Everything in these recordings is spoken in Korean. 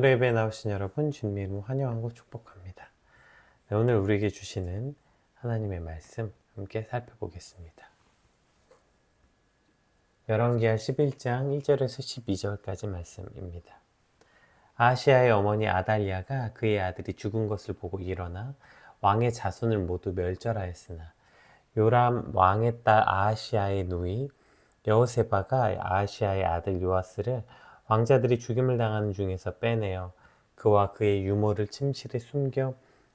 오늘의 예배에 나오신 여러분 주님의 이름으로 환영하고 축복합니다. 네, 오늘 우리에게 주시는 하나님의 말씀 함께 살펴보겠습니다. 열왕기하 11장 1절에서 12절까지 말씀입니다. 아하시아의 어머니 아달랴가 그의 아들이 죽은 것을 보고 일어나 왕의 자손을 모두 멸절하였으나 요람 왕의 딸 아하시아의 누이 여호세바가 아하시아의 아들 요아스를 왕자들이 죽임을 당하는 중에서 빼내어 그와 그의 유모를 침실에 숨겨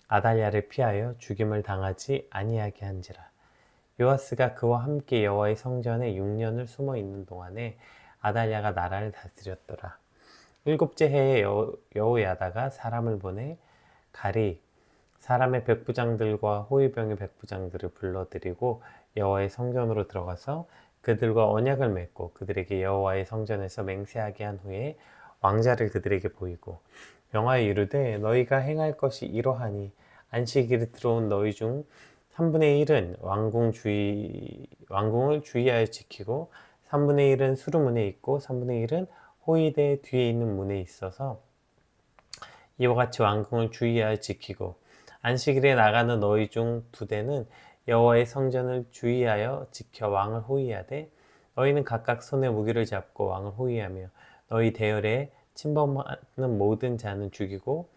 아달랴를 피하여 죽임을 당하지 아니하게 한지라. 요아스가 그와 함께 여호와의 성전에 6년을 숨어 있는 동안에 아달랴가 나라를 다스렸더라. 일곱째 해에 여호야다가 사람을 보내 가리 사람의 백부장들과 호위병의 백부장들을 불러들이고 여호와의 성전으로 들어가서 그들과 언약을 맺고 그들에게 여호와의 성전에서 맹세하게 한 후에 왕자를 그들에게 보이고 명하여 이르되 너희가 행할 것이 이러하니 안식일에 들어온 너희 중 3분의 1은 왕궁을 주의하여 지키고 3분의 1은 수루문에 있고 3분의 1은 호위대 뒤에 있는 문에 있어서 이와 같이 왕궁을 주의하여 지키고 안식일에 나가는 너희 중 2대는 여호와의 성전을 주의하여 지켜 왕을 호위하되 너희는 각각 손에 무기를 잡고 왕을 호위하며 너희 대열에 침범하는 모든 자는 죽이고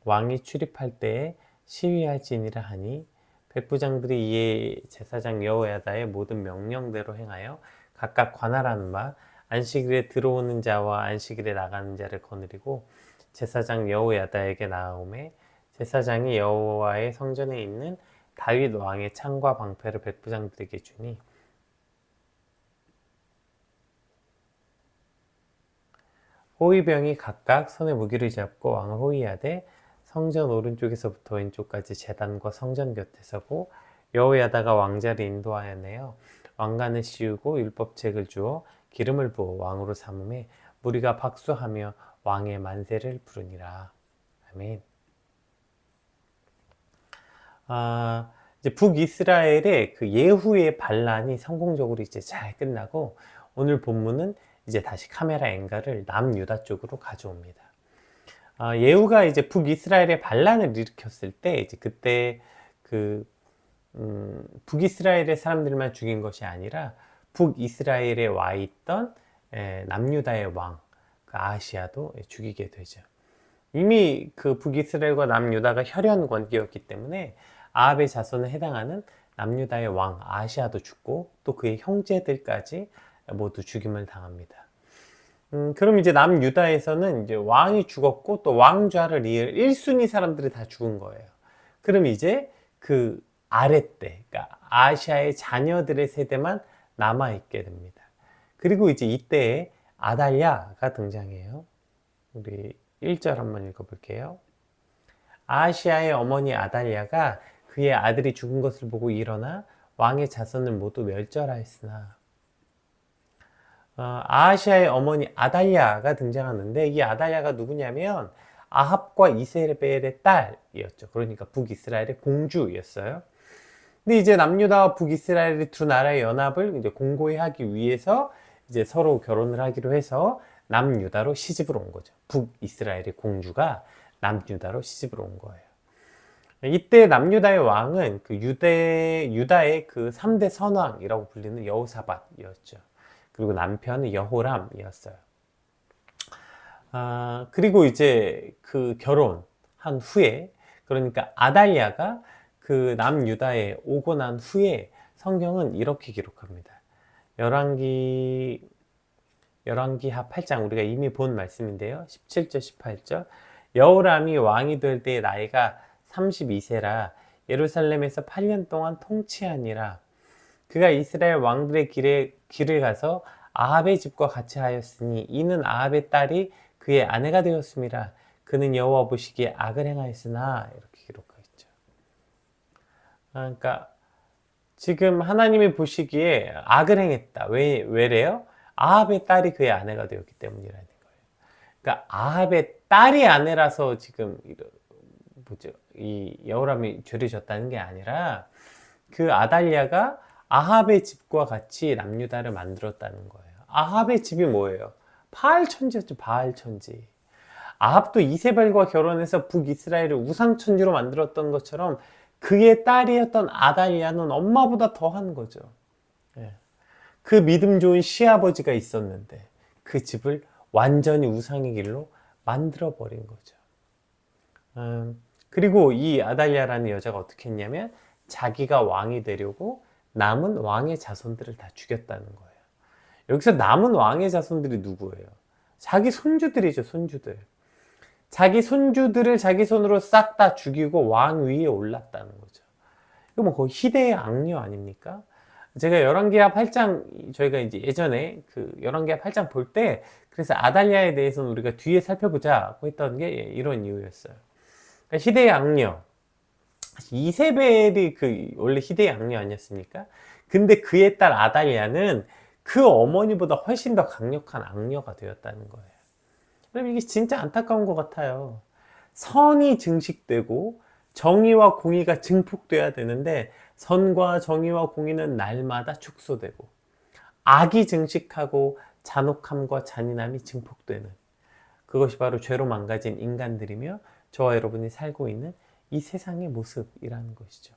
왕이 출입할 때에 시위할지니라 하니 백부장들이 이에 제사장 여호야다의 모든 명령대로 행하여 각각 관할하는 바 안식일에 들어오는 자와 안식일에 나가는 자를 거느리고 제사장 여호야다에게 나아오매 제사장이 여호와의 성전에 있는 다윗 왕의 창과 방패를 백부장들에게 주니 호위병이 각각 손에 무기를 잡고 왕을 호위하되 성전 오른쪽에서부터 왼쪽까지 제단과 성전 곁에 서고 여호야다가 왕자를 인도하여내어 왕관을 씌우고 율법책을 주어 기름을 부어 왕으로 삼음에 무리가 박수하며 왕의 만세를 부르니라. 아멘. 이제 북이스라엘의 그 예후의 반란이 성공적으로 이제 잘 끝나고 오늘 본문은 이제 다시 카메라 앵글을 남유다 쪽으로 가져옵니다. 예후가 이제 북이스라엘의 반란을 일으켰을 때 이제 그때 북이스라엘의 사람들만 죽인 것이 아니라 북이스라엘에 와 있던 남유다의 왕 그 아하시아도 죽이게 되죠. 이미 그 북이스라엘과 남유다가 혈연 관계였기 때문에 아합의 자손에 해당하는 남유다의 왕 아하시아도 죽고 또 그의 형제들까지 모두 죽임을 당합니다. 그럼 이제 남유다에서는 이제 왕이 죽었고 또 왕좌를 이을 1순위 사람들이 다 죽은 거예요. 그럼 이제 그 아랫대, 그러니까 아하시아의 자녀들의 세대만 남아있게 됩니다. 그리고 이제 이때에 아달랴가 등장해요. 우리 1절 한번 읽어볼게요. 아하시아의 어머니 아달랴가 그의 아들이 죽은 것을 보고 일어나 왕의 자손을 모두 멸절하였으나 아하시아의 어머니 아달랴가 등장하는데 이 아달랴가 누구냐면 아합과 이세벨의 딸이었죠. 그러니까 북이스라엘의 공주였어요. 근데 이제 남유다와 북이스라엘의 두 나라의 연합을 이제 공고히 하기 위해서 이제 서로 결혼을 하기로 해서 남유다로 시집을 온 거죠. 북이스라엘의 공주가 남유다로 시집을 온 거예요. 이때 남유다의 왕은 그 유다의 그 3대 선왕이라고 불리는 여호사밧이었죠. 그리고 남편은 여호람이었어요. 그리고 이제 그 결혼한 후에 그러니까 아달랴가 그 남유다에 오고 난 후에 성경은 이렇게 기록합니다. 열왕기하 8장 우리가 이미 본 말씀인데요. 17절 18절 여호람이 왕이 될 때의 나이가 32세라 예루살렘에서 8년 동안 통치하니라. 그가 이스라엘 왕들의 길을 가서 아합의 집과 같이 하였으니 이는 아합의 딸이 그의 아내가 되었음이라. 그는 여호와 보시기에 악을 행하였으나 이렇게 기록하고 있죠. 그러니까 지금 하나님이 보시기에 악을 행했다. 왜래요? 아합의 딸이 그의 아내가 되었기 때문이라는 거예요. 그러니까 아합의 딸이 아내라서 지금 이 여호람이 죄를 졌다는 게 아니라 그 아달랴가 아합의 집과 같이 남유다를 만들었다는 거예요. 아합의 집이 뭐예요? 바알 천지였죠. 바알 천지. 아합도 이세벨과 결혼해서 북이스라엘을 우상천지로 만들었던 것처럼 그의 딸이었던 아달랴는 엄마보다 더한 거죠. 예. 그 믿음 좋은 시아버지가 있었는데 그 집을 완전히 우상의 길로 만들어 버린 거죠. 그리고 이 아달랴라는 여자가 어떻게 했냐면 자기가 왕이 되려고 남은 왕의 자손들을 다 죽였다는 거예요. 여기서 남은 왕의 자손들이 누구예요? 자기 손주들이죠, 손주들. 자기 손주들을 자기 손으로 싹 다 죽이고 왕 위에 올랐다는 거죠. 이거 뭐 거의 희대의 악녀 아닙니까? 제가 열왕기하 8장, 저희가 이제 예전에 그 열왕기하 8장 볼 때, 그래서 아달랴에 대해서는 우리가 뒤에 살펴보자고 했던 게 이런 이유였어요. 그러니까 희대의 악녀. 이세벨이 그 원래 희대의 악녀 아니었습니까? 근데 그의 딸 아달랴는 그 어머니보다 훨씬 더 강력한 악녀가 되었다는 거예요. 그럼 이게 진짜 안타까운 것 같아요. 선이 증식되고 정의와 공의가 증폭돼야 되는데 선과 정의와 공의는 날마다 축소되고 악이 증식하고 잔혹함과 잔인함이 증폭되는 그것이 바로 죄로 망가진 인간들이며 저와 여러분이 살고 있는 이 세상의 모습이라는 것이죠.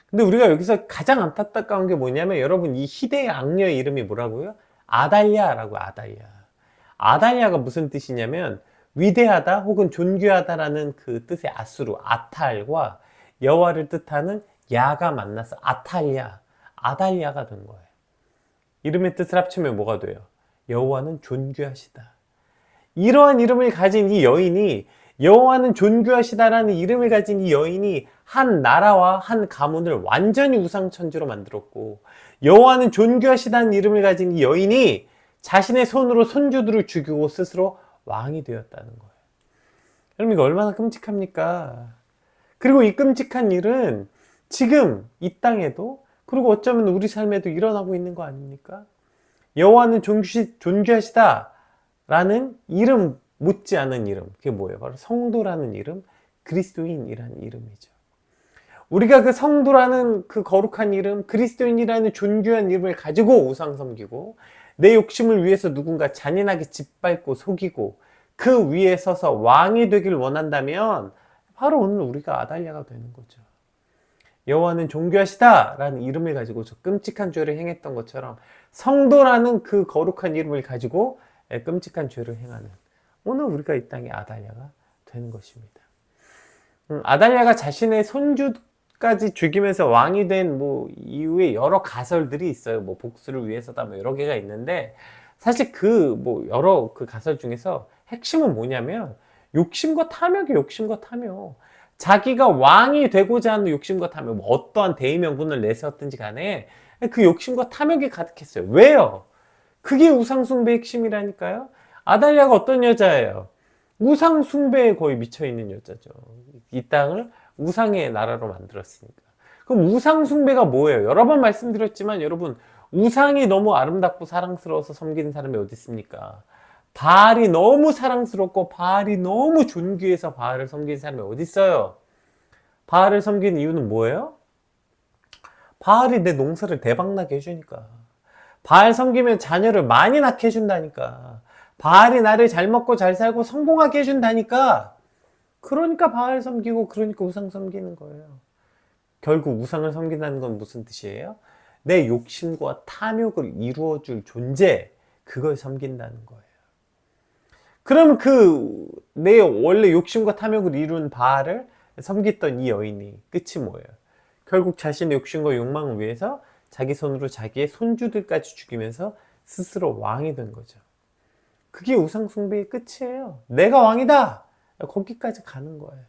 근데 우리가 여기서 가장 안타까운 게 뭐냐면 여러분 이 희대의 악녀의 이름이 뭐라고요? 아달랴라고. 아달랴. 아달랴가 무슨 뜻이냐면 위대하다 혹은 존귀하다라는 그 뜻의 아수르 아탈과 여호와를 뜻하는 야가 만나서 아탈랴, 아달랴가 된 거예요. 이름의 뜻을 합치면 뭐가 돼요? 여호와는 존귀하시다. 이러한 이름을 가진 이 여인이 여호와는 존귀하시다라는 이름을 가진 이 여인이 한 나라와 한 가문을 완전히 우상천지로 만들었고 여호와는 존귀하시다는 이름을 가진 이 여인이 자신의 손으로 손주들을 죽이고 스스로 왕이 되었다는 거예요. 여러분 이거 얼마나 끔찍합니까? 그리고 이 끔찍한 일은 지금 이 땅에도 그리고 어쩌면 우리 삶에도 일어나고 있는 거 아닙니까? 여호와는 존귀하시다라는 이름 못지않은 이름 그게 뭐예요? 바로 성도라는 이름, 그리스도인이라는 이름이죠. 우리가 그 성도라는 그 거룩한 이름, 그리스도인이라는 존귀한 이름을 가지고 우상 섬기고 내 욕심을 위해서 누군가 잔인하게 짓밟고 속이고 그 위에 서서 왕이 되길 원한다면 바로 오늘 우리가 아달랴가 되는 거죠. 여호와는 존귀하시다라는 이름을 가지고 저 끔찍한 죄를 행했던 것처럼 성도라는 그 거룩한 이름을 가지고 끔찍한 죄를 행하는 오늘 우리가 이 땅의 아달랴가 되는 것입니다. 아달랴가 자신의 손주까지 죽이면서 왕이 된 뭐 이후에 여러 가설들이 있어요. 뭐 복수를 위해서다 뭐 여러 개가 있는데 사실 그 뭐 여러 그 가설 중에서 핵심은 뭐냐면 욕심과 탐욕이 욕심과 탐욕. 자기가 왕이 되고자 하는 욕심과 탐욕, 뭐 어떠한 대의명분을 내세웠든지 간에 그 욕심과 탐욕이 가득했어요. 왜요? 그게 우상숭배의 핵심이라니까요. 아달랴가 어떤 여자예요? 우상숭배에 거의 미쳐있는 여자죠. 이 땅을 우상의 나라로 만들었으니까. 그럼 우상숭배가 뭐예요? 여러 번 말씀드렸지만 여러분 우상이 너무 아름답고 사랑스러워서 섬기는 사람이 어디 있습니까? 바알이 너무 사랑스럽고 바알이 너무 존귀해서 바알을 섬기는 사람이 어디 있어요? 바알을 섬기는 이유는 뭐예요? 바알이 내 농사를 대박나게 해주니까. 바알 섬기면 자녀를 많이 낳게 해준다니까. 바알이 나를 잘 먹고 잘 살고 성공하게 해준다니까. 그러니까 바알 섬기고 그러니까 우상 섬기는 거예요. 결국 우상을 섬긴다는 건 무슨 뜻이에요? 내 욕심과 탐욕을 이루어줄 존재, 그걸 섬긴다는 거예요. 그럼 그 내 원래 욕심과 탐욕을 이룬 바알을 섬겼던 이 여인이 끝이 뭐예요? 결국 자신의 욕심과 욕망을 위해서 자기 손으로 자기의 손주들까지 죽이면서 스스로 왕이 된 거죠. 그게 우상 숭배의 끝이에요. 내가 왕이다! 거기까지 가는 거예요.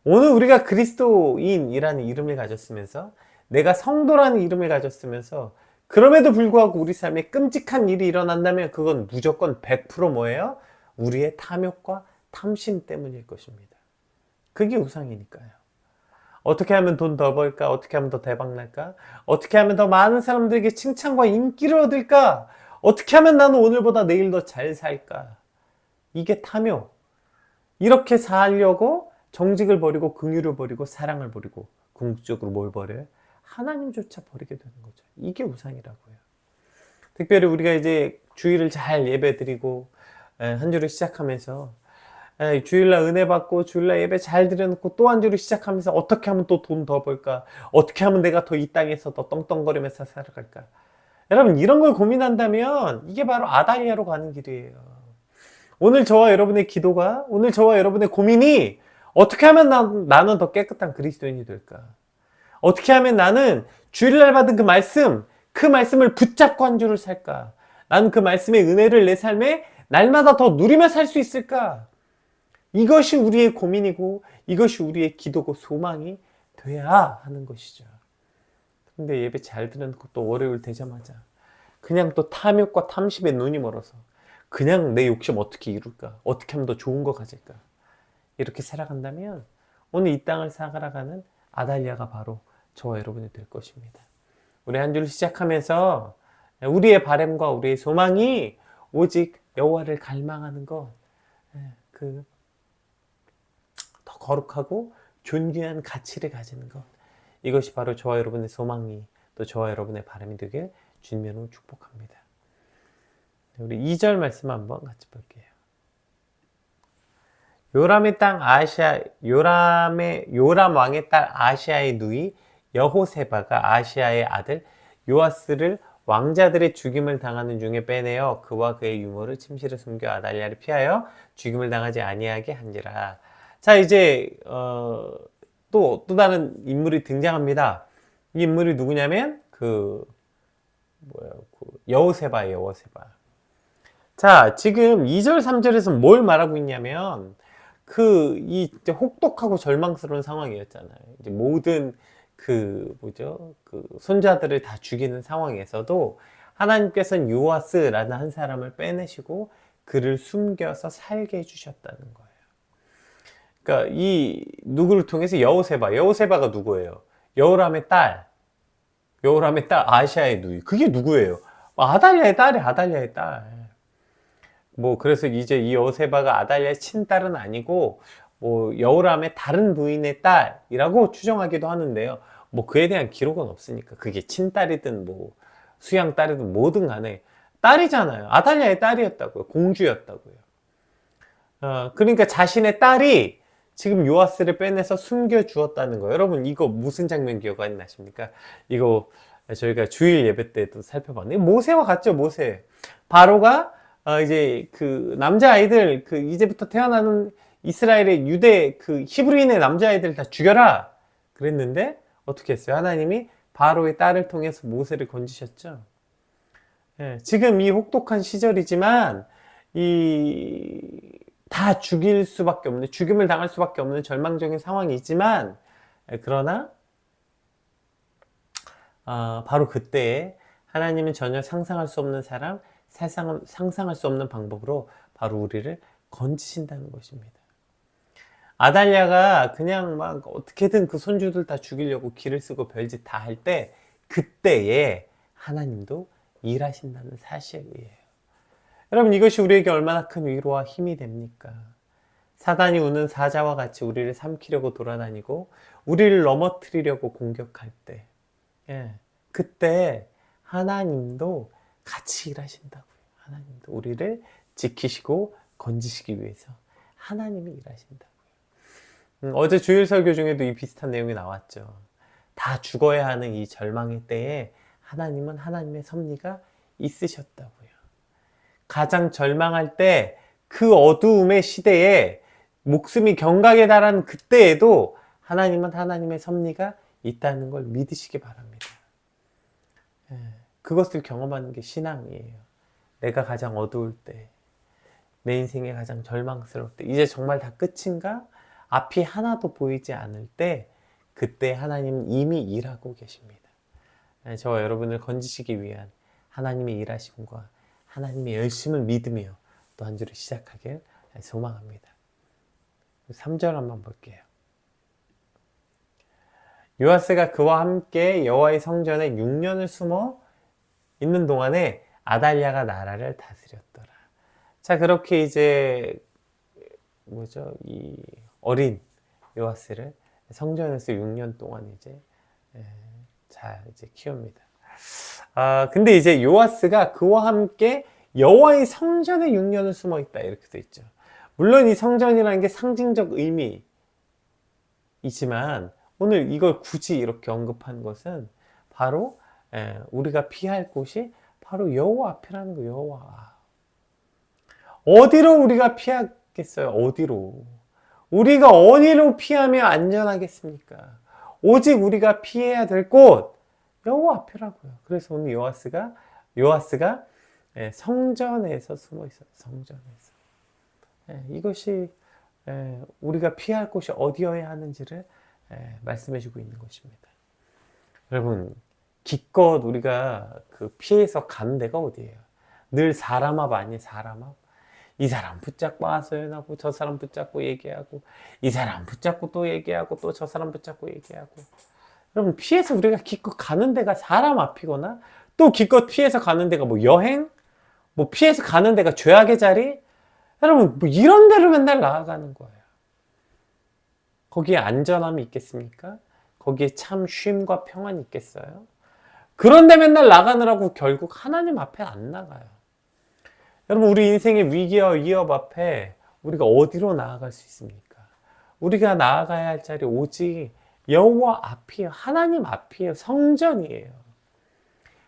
오늘 우리가 그리스도인이라는 이름을 가졌으면서 내가 성도라는 이름을 가졌으면서 그럼에도 불구하고 우리 삶에 끔찍한 일이 일어난다면 그건 무조건 100% 뭐예요? 우리의 탐욕과 탐심 때문일 것입니다. 그게 우상이니까요. 어떻게 하면 돈 더 벌까? 어떻게 하면 더 대박 날까? 어떻게 하면 더 많은 사람들에게 칭찬과 인기를 얻을까? 어떻게 하면 나는 오늘보다 내일 더 잘 살까? 이게 탐욕. 이렇게 살려고 정직을 버리고 긍휼을 버리고 사랑을 버리고 궁극적으로 뭘 버려요? 하나님조차 버리게 되는 거죠. 이게 우상이라고요. 특별히 우리가 이제 주일을 잘 예배드리고 한 주를 시작하면서 주일날 은혜 받고 주일날 예배 잘 드려놓고 또 한 주를 시작하면서 어떻게 하면 또 돈 더 벌까? 어떻게 하면 내가 더 이 땅에서 더 떵떵거리면서 살아갈까? 여러분 이런 걸 고민한다면 이게 바로 아달리아로 가는 길이에요. 오늘 저와 여러분의 기도가, 오늘 저와 여러분의 고민이 어떻게 하면 나는 더 깨끗한 그리스도인이 될까? 어떻게 하면 나는 주일날 받은 그 말씀을 붙잡고 한 주를 살까? 나는 그 말씀의 은혜를 내 삶에 날마다 더 누리며 살 수 있을까? 이것이 우리의 고민이고 이것이 우리의 기도고 소망이 돼야 하는 것이죠. 근데 예배 잘 들어놓고 또 월요일 되자마자 그냥 또 탐욕과 탐심에 눈이 멀어서 그냥 내 욕심 어떻게 이룰까? 어떻게 하면 더 좋은 거 가질까? 이렇게 살아간다면 오늘 이 땅을 살아가는 아달리아가 바로 저와 여러분이 될 것입니다. 우리 한 주를 시작하면서 우리의 바람과 우리의 소망이 오직 여호와를 갈망하는 것, 그 더 거룩하고 존귀한 가치를 가지는 것, 이것이 바로 저와 여러분의 소망이 또 저와 여러분의 바람이 되길 주님으로 축복합니다. 우리 2절 말씀 한번 같이 볼게요. 요람 왕의 딸 아시아의 누이 여호세바가 아시아의 아들 요아스를 왕자들의 죽임을 당하는 중에 빼내어 그와 그의 유모를 침실에 숨겨 아달리아를 피하여 죽임을 당하지 아니하게 한지라. 자, 이제 또 다른 인물이 등장합니다. 이 인물이 누구냐면 여호세바예요. 여호세바. 자, 지금 2절 3절에서 뭘 말하고 있냐면 이제 혹독하고 절망스러운 상황이었잖아요. 이제 모든 손자들을 다 죽이는 상황에서도 하나님께서는 요아스라는 한 사람을 빼내시고 그를 숨겨서 살게 해주셨다는 거예요. 그러니까 누구를 통해서 여호세바가 누구예요? 여호람의 딸 아시아의 누이. 그게 누구예요? 아달리아의 딸. 그래서 이제 이 여호세바가 아달리아의 친딸은 아니고 여호람의 다른 부인의 딸이라고 추정하기도 하는데요. 그에 대한 기록은 없으니까 그게 친딸이든 수양딸이든 뭐든 간에 딸이잖아요. 아달리아의 딸이었다고요. 공주였다고요. 그러니까 자신의 딸이 지금 요아스를 빼내서 숨겨주었다는 거예요. 여러분 이거 무슨 장면 기억 안 나십니까? 이거 저희가 주일 예배 때도 살펴봤는데 모세와 같죠. 모세. 바로가 이제 남자아이들 이제부터 태어나는 이스라엘의 유대 히브리인의 남자아이들 다 죽여라 그랬는데 어떻게 했어요? 하나님이 바로의 딸을 통해서 모세를 건지셨죠. 지금 이 혹독한 시절이지만 다 죽임을 당할 수밖에 없는 절망적인 상황이지만 그러나 바로 그때에 하나님은 전혀 상상할 수 없는 상상할 수 없는 방법으로 바로 우리를 건지신다는 것입니다. 아달리아가 그냥 막 어떻게든 그 손주들 다 죽이려고 길을 쓰고 별짓 다 할 때 그때에 하나님도 일하신다는 사실이에요. 여러분 이것이 우리에게 얼마나 큰 위로와 힘이 됩니까? 사단이 우는 사자와 같이 우리를 삼키려고 돌아다니고 우리를 넘어뜨리려고 공격할 때 그때 하나님도 같이 일하신다고요. 하나님도 우리를 지키시고 건지시기 위해서 하나님이 일하신다고요. 어제 주일 설교 중에도 이 비슷한 내용이 나왔죠. 다 죽어야 하는 이 절망의 때에 하나님은 하나님의 섭리가 있으셨다고요. 가장 절망할 때 그 어두움의 시대에 목숨이 경각에 달하는 그때에도 하나님은 하나님의 섭리가 있다는 걸 믿으시기 바랍니다. 그것을 경험하는 게 신앙이에요. 내가 가장 어두울 때, 내 인생에 가장 절망스러울 때, 이제 정말 다 끝인가? 앞이 하나도 보이지 않을 때, 그때 하나님은 이미 일하고 계십니다. 저와 여러분을 건지시기 위한 하나님의 일하심과 하나님의 열심을 믿으며 또 한 주를 시작하길 소망합니다. 3절 한번 볼게요. 요아스가 그와 함께 여호와의 성전에 6년을 숨어 있는 동안에 아달리아가 나라를 다스렸더라. 자, 그렇게 이제 이 어린 요아스를 성전에서 6년 동안 이제 잘 키웁니다. 근데 이제 요아스가 그와 함께 여호와의 성전에 6년을 숨어 있다 이렇게 돼 있죠. 물론 이 성전이라는 게 상징적 의미이지만 오늘 이걸 굳이 이렇게 언급한 것은 바로 우리가 피할 곳이 바로 여호와 앞이라는 거예요. 여호와. 어디로 우리가 피하겠어요? 어디로? 우리가 어디로 피하면 안전하겠습니까? 오직 우리가 피해야 될 곳 여호와 앞이라고요. 그래서 오늘 요아스가 성전에서 숨어 있어요. 성전에서. 이것이 우리가 피할 곳이 어디여야 하는지를 말씀해 주고 있는 것입니다. 여러분, 기껏 우리가 그 피해서 가는 데가 어디예요? 늘 사람 앞 아니에요, 사람 앞. 이 사람 붙잡고 하소연하고 저 사람 붙잡고 얘기하고 이 사람 붙잡고 또 얘기하고 또 저 사람 붙잡고 얘기하고. 여러분, 피해서 우리가 기껏 가는 데가 사람 앞이거나 또 기껏 피해서 가는 데가 뭐 여행? 뭐 피해서 가는 데가 죄악의 자리? 여러분, 뭐 이런 데로 맨날 나아가는 거예요. 거기에 안전함이 있겠습니까? 거기에 참 쉼과 평안이 있겠어요? 그런데 맨날 나가느라고 결국 하나님 앞에 안 나가요. 여러분, 우리 인생의 위기와 위협 앞에 우리가 어디로 나아갈 수 있습니까? 우리가 나아가야 할 자리 오직 여호와 앞이에요. 하나님 앞이에요. 성전이에요.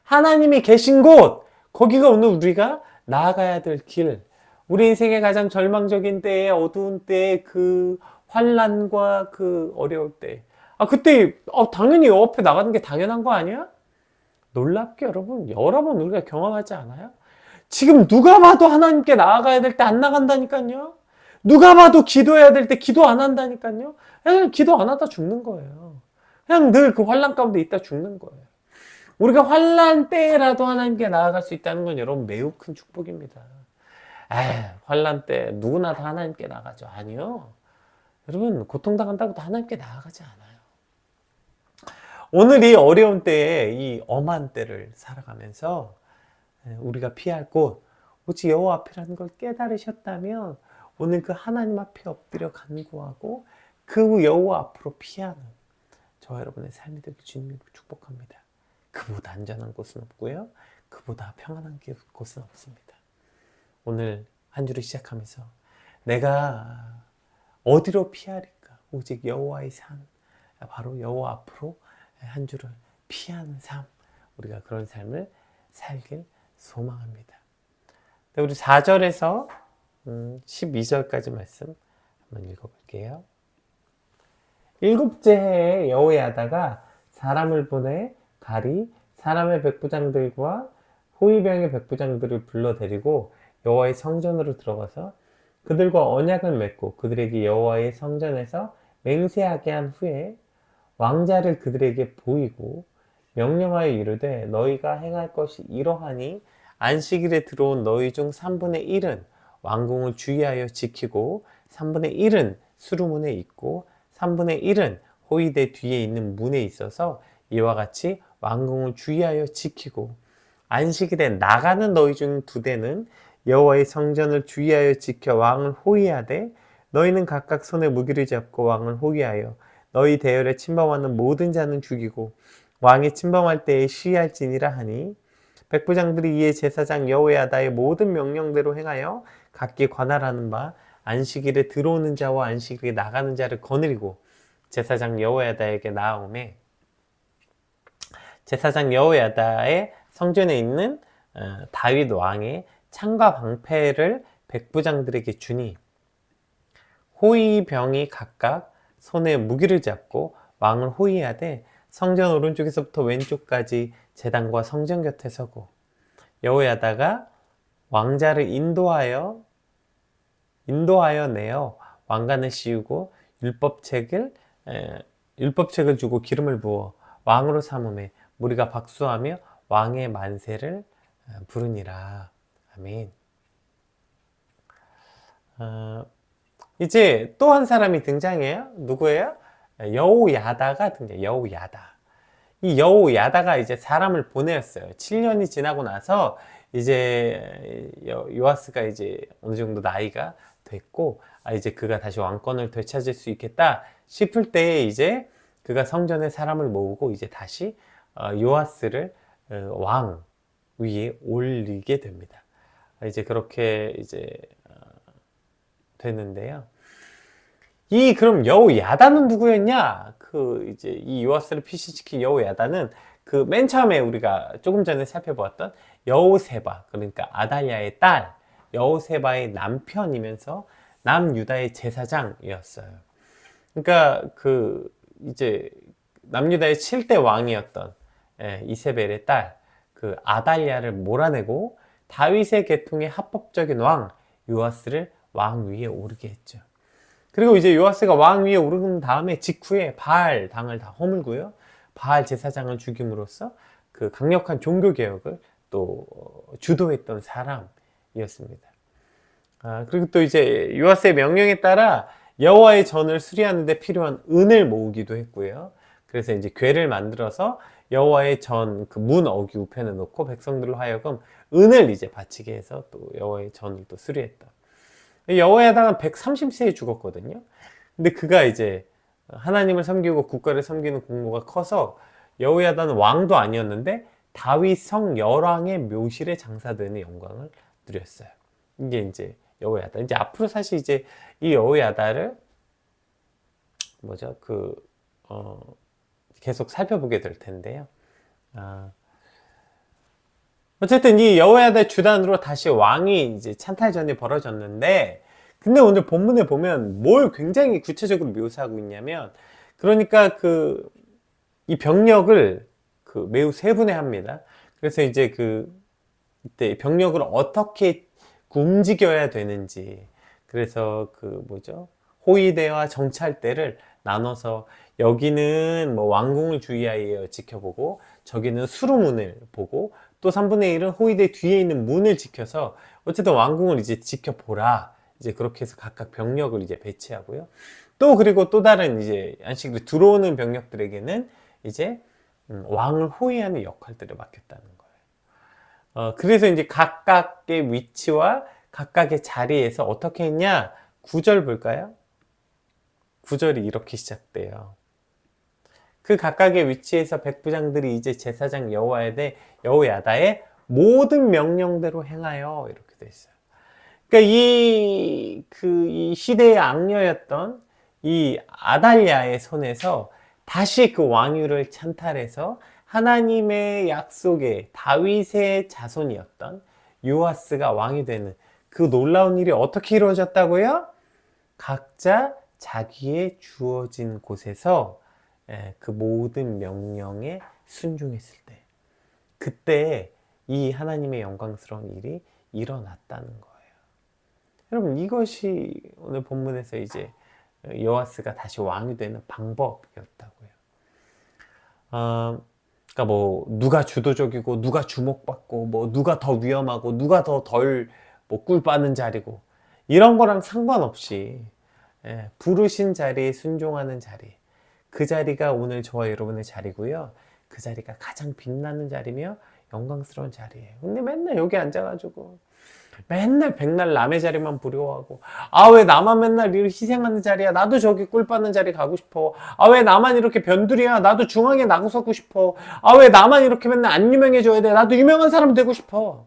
하나님이 계신 곳, 거기가 오늘 우리가 나아가야 될 길. 우리 인생의 가장 절망적인 때에, 어두운 때에, 그 환난과 그 어려울 때, 그때 당연히 여 앞에 나가는 게 당연한 거 아니야? 놀랍게 여러분, 여러 번 우리가 경험하지 않아요? 지금 누가 봐도 하나님께 나아가야 될 때 안 나간다니까요. 누가 봐도 기도해야 될 때 기도 안 한다니까요. 그냥 기도 안 하다 죽는 거예요. 그냥 늘 그 환난 가운데 있다 죽는 거예요. 우리가 환난 때라도 하나님께 나아갈 수 있다는 건 여러분 매우 큰 축복입니다. 환난 때 누구나 다 하나님께 나가죠. 아니요. 여러분, 고통당한다고 다 하나님께 나아가지 않아요. 오늘 이 어려운 때에, 이 엄한 때를 살아가면서 우리가 피할 곳 오직 여호와 앞이라는 걸 깨달으셨다면 오늘 그 하나님 앞에 엎드려 간구하고 그 여호와 앞으로 피하는 저와 여러분의 삶이 되길 주님으로 축복합니다. 그보다 안전한 곳은 없고요, 그보다 평안한 곳은 없습니다. 오늘 한 주를 시작하면서 내가 어디로 피하리까? 오직 여호와의 산, 바로 여호와 앞으로 한 주를 피하는 삶, 우리가 그런 삶을 살길 소망합니다. 우리 4절에서 12절까지 말씀 한번 읽어볼게요. 일곱째 해에 여호야다가 사람을 보내 가리 사람의 백부장들과 호위병의 백부장들을 불러 데리고 여호와의 성전으로 들어가서 그들과 언약을 맺고 그들에게 여호와의 성전에서 맹세하게 한 후에 왕자를 그들에게 보이고 명령하여 이르되 너희가 행할 것이 이러하니 안식일에 들어온 너희 중 3분의 1은 왕궁을 주의하여 지키고 3분의 1은 수루문에 있고 3분의 1은 호위대 뒤에 있는 문에 있어서 이와 같이 왕궁을 주의하여 지키고 안식일에 나가는 너희 중 2대는 여호와의 성전을 주의하여 지켜 왕을 호위하되 너희는 각각 손에 무기를 잡고 왕을 호위하여 너희 대열에 침범하는 모든 자는 죽이고 왕이 침범할 때에 시할지니라 하니 백부장들이 이에 제사장 여호야다의 모든 명령대로 행하여 각기 관할하는 바 안식일에 들어오는 자와 안식일에 나가는 자를 거느리고 제사장 여호야다에게 나아오매 제사장 여호야다의 성전에 있는 다윗 왕의 창과 방패를 백부장들에게 주니 호위병이 각각 손에 무기를 잡고 왕을 호위하되 성전 오른쪽에서부터 왼쪽까지 제단과 성전 곁에 서고 여호야다가 왕자를 인도하여 내어 왕관을 씌우고 율법책을 주고 기름을 부어 왕으로 삼음에 무리가 박수하며 왕의 만세를 부르니라. 아멘. 이제 또 한 사람이 등장해요. 누구예요? 여호야다가 등장해요. 여호야다. 이 여호야다가 이제 사람을 보내었어요. 7년이 지나고 나서 이제 요아스가 이제 어느 정도 나이가 됐고 이제 그가 다시 왕권을 되찾을 수 있겠다 싶을 때에 이제 그가 성전에 사람을 모으고 이제 다시 요아스를 왕 위에 올리게 됩니다. 이제 그렇게 이제 됐는데요. 그럼 여호 야단은 누구였냐? 이제 이 요아스를 피신시킨 여호 야단은 맨 처음에 우리가 조금 전에 살펴보았던 여호세바, 그러니까 아달랴의 딸 여호세바의 남편이면서 남유다의 제사장이었어요. 그러니까 이제 남유다의 7대 왕이었던 이세벨의 딸 아달랴를 몰아내고 다윗의 계통의 합법적인 왕 요아스를 왕 위에 오르게 했죠. 그리고 이제 요아스가 왕 위에 오른 다음에 직후에 바알 당을 다 허물고요. 바알 제사장을 죽임으로써 강력한 종교 개혁을 또 주도했던 사람이었습니다. 그리고 또 이제 요아스의 명령에 따라 여호와의 전을 수리하는 데 필요한 은을 모으기도 했고요. 그래서 이제 궤를 만들어서 여호와의 전 문 어귀 우편에 놓고 백성들로 하여금 은을 이제 바치게 해서 또 여호와의 전을 또 수리했다. 여호야다는 130세에 죽었거든요. 근데 그가 이제 하나님을 섬기고 국가를 섬기는 공로가 커서 여호야다는 왕도 아니었는데 다윗 성 열왕의 묘실에 장사되는 영광을 누렸어요. 이게 이제 여호야다. 이제 앞으로 사실 이제 이 여호야다를 계속 살펴보게 될 텐데요. 어쨌든 이 여호야다의 주단으로 다시 왕이 이제 찬탈전이 벌어졌는데, 근데 오늘 본문에 보면 뭘 굉장히 구체적으로 묘사하고 있냐면, 그러니까 이 병력을 매우 세분화합니다. 그래서 이제 이때 병력을 어떻게 움직여야 되는지, 그래서 호위대와 정찰대를 나눠서 여기는 뭐 왕궁을 주의하여 지켜보고, 저기는 수루문을 보고, 또 3분의 1은 호위대 뒤에 있는 문을 지켜서 어쨌든 왕궁을 이제 지켜보라. 이제 그렇게 해서 각각 병력을 이제 배치하고요. 또 그리고 또 다른 이제 안식일에 들어오는 병력들에게는 이제 왕을 호위하는 역할들을 맡겼다는 거예요. 그래서 이제 각각의 위치와 각각의 자리에서 어떻게 했냐? 9절 볼까요? 9절이 이렇게 시작돼요. 그 각각의 위치에서 백부장들이 이제 제사장 여호야다의 모든 명령대로 행하여, 이렇게 돼 있어요. 그러니까 이 시대의 악녀였던 이 아달랴의 손에서 다시 왕위를 찬탈해서 하나님의 약속의 다윗의 자손이었던 요아스가 왕이 되는 그 놀라운 일이 어떻게 이루어졌다고요? 각자 자기의 주어진 곳에서 그 모든 명령에 순종했을 때, 그때 이 하나님의 영광스러운 일이 일어났다는 거예요. 여러분, 이것이 오늘 본문에서 이제 요아스가 다시 왕이 되는 방법이었다고요. 그러니까 뭐 누가 주도적이고 누가 주목받고 뭐 누가 더 위험하고 누가 더 덜 꿀 빠는 자리고, 이런 거랑 상관없이 부르신 자리에 순종하는 자리, 그 자리가 오늘 저와 여러분의 자리고요. 그 자리가 가장 빛나는 자리며 영광스러운 자리예요. 근데 맨날 여기 앉아가지고 맨날 백날 남의 자리만 부러워하고, 왜 나만 맨날 이렇게 희생하는 자리야? 나도 저기 꿀 빠는 자리 가고 싶어. 왜 나만 이렇게 변두리야? 나도 중앙에 나서고 싶어. 왜 나만 이렇게 맨날 안 유명해져야 돼? 나도 유명한 사람 되고 싶어.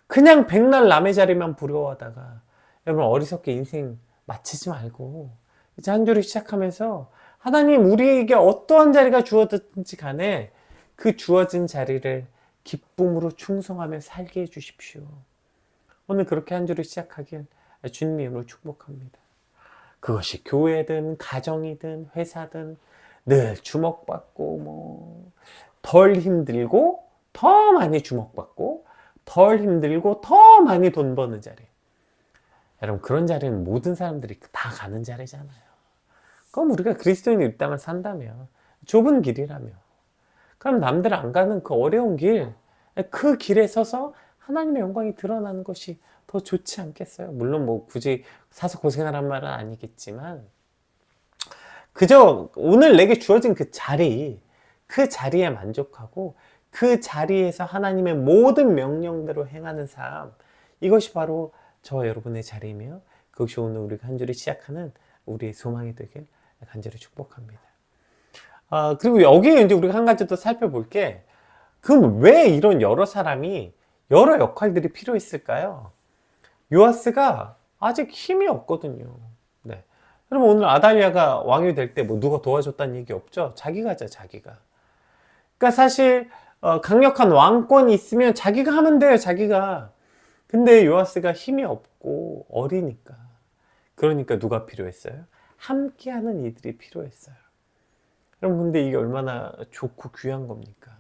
그냥 백날 남의 자리만 부러워하다가 여러분 어리석게 인생 마치지 말고 이제 한 주를 시작하면서, 하나님 우리에게 어떠한 자리가 주어졌든지 간에 그 주어진 자리를 기쁨으로 충성하며 살게 해주십시오. 오늘 그렇게 한 주를 시작하길 주님의 이름으로 축복합니다. 그것이 교회든 가정이든 회사든 늘 주목받고 덜 힘들고 더 많이 주목받고 덜 힘들고 더 많이 돈 버는 자리. 여러분, 그런 자리는 모든 사람들이 다 가는 자리잖아요. 그럼 우리가 그리스도인의 입장을 산다면, 좁은 길이라며, 그럼 남들 안 가는 그 어려운 길, 그 길에 서서 하나님의 영광이 드러나는 것이 더 좋지 않겠어요? 물론 뭐 굳이 사서 고생하란 말은 아니겠지만, 그저 오늘 내게 주어진 그 자리에 만족하고 그 자리에서 하나님의 모든 명령대로 행하는 삶, 이것이 바로 저와 여러분의 자리이며, 그것이 오늘 우리가 한 주를 시작하는 우리의 소망이 되길 간절히 축복합니다. 그리고 여기에 이제 우리가 한 가지 더 살펴볼 게, 그럼 왜 이런 여러 사람이 여러 역할들이 필요했을까요? 요아스가 아직 힘이 없거든요. 네. 그럼 오늘 아달랴가 왕이 될 때 뭐 누가 도와줬다는 얘기 없죠? 자기가 하죠, 자기가. 그러니까 사실 강력한 왕권이 있으면 자기가 하면 돼요, 자기가. 근데 요아스가 힘이 없고 어리니까. 그러니까 누가 필요했어요? 함께하는 이들이 필요했어요. 그럼 근데 이게 얼마나 좋고 귀한 겁니까?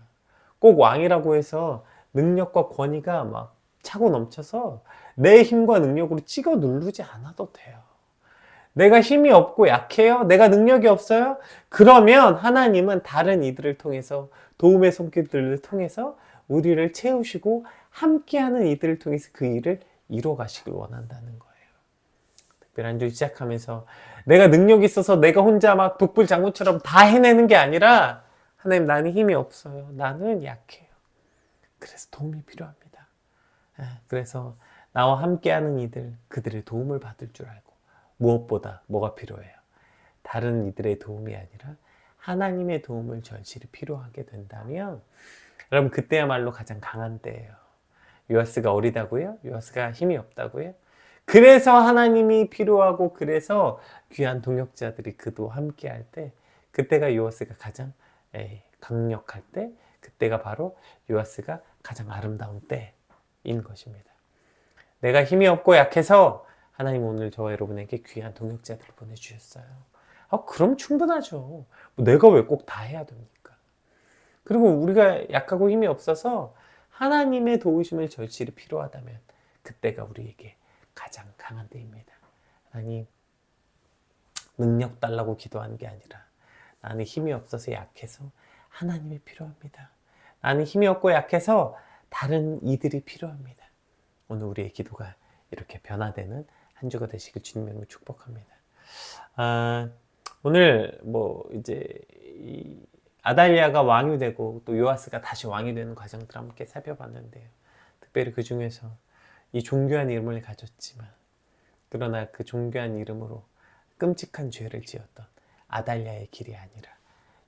꼭 왕이라고 해서 능력과 권위가 막 차고 넘쳐서 내 힘과 능력으로 찍어 누르지 않아도 돼요. 내가 힘이 없고 약해요? 내가 능력이 없어요? 그러면 하나님은 다른 이들을 통해서, 도움의 손길들을 통해서 우리를 채우시고 함께하는 이들을 통해서 그 일을 이뤄 가시길 원한다는 거예요. 특별한 주 시작하면서 내가 능력이 있어서 내가 혼자 막 독불장군처럼 다 해내는 게 아니라, 하나님, 나는 힘이 없어요. 나는 약해요. 그래서 도움이 필요합니다. 그래서 나와 함께하는 이들, 그들의 도움을 받을 줄 알고, 무엇보다 뭐가 필요해요? 다른 이들의 도움이 아니라 하나님의 도움을 절실히 필요하게 된다면, 여러분, 그때야말로 가장 강한 때예요. 요아스가 어리다고요? 요아스가 힘이 없다고요? 그래서 하나님이 필요하고, 그래서 귀한 동역자들이 그도 함께 할 때, 그때가 요아스가 가장 강력할 때, 그때가 바로 요아스가 가장 아름다운 때인 것입니다. 내가 힘이 없고 약해서 하나님 오늘 저와 여러분에게 귀한 동역자들을 보내주셨어요. 그럼 충분하죠. 내가 왜 꼭 다 해야 됩니까? 그리고 우리가 약하고 힘이 없어서 하나님의 도우심을 절실히 필요하다면 그때가 우리에게 가장 강한 때입니다. 하나님, 능력 달라고 기도하는 게 아니라 나는 힘이 없어서 약해서 하나님이 필요합니다. 나는 힘이 없고 약해서 다른 이들이 필요합니다. 오늘 우리의 기도가 이렇게 변화되는 한 주가 되시길 주님으로 축복합니다. 오늘 이제 아달랴가 왕이 되고 또 요아스가 다시 왕이 되는 과정들을 함께 살펴봤는데요. 특별히 그 중에서 이 존귀한 이름을 가졌지만, 그러나 그 존귀한 이름으로 끔찍한 죄를 지었던 아달랴의 길이 아니라,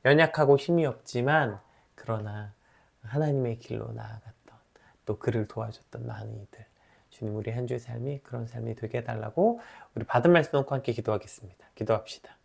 연약하고 힘이 없지만 그러나 하나님의 길로 나아갔던, 또 그를 도와줬던 많은 이들, 주님, 우리 한 주의 삶이 그런 삶이 되게 해달라고 우리 받은 말씀 놓고 함께 기도하겠습니다. 기도합시다.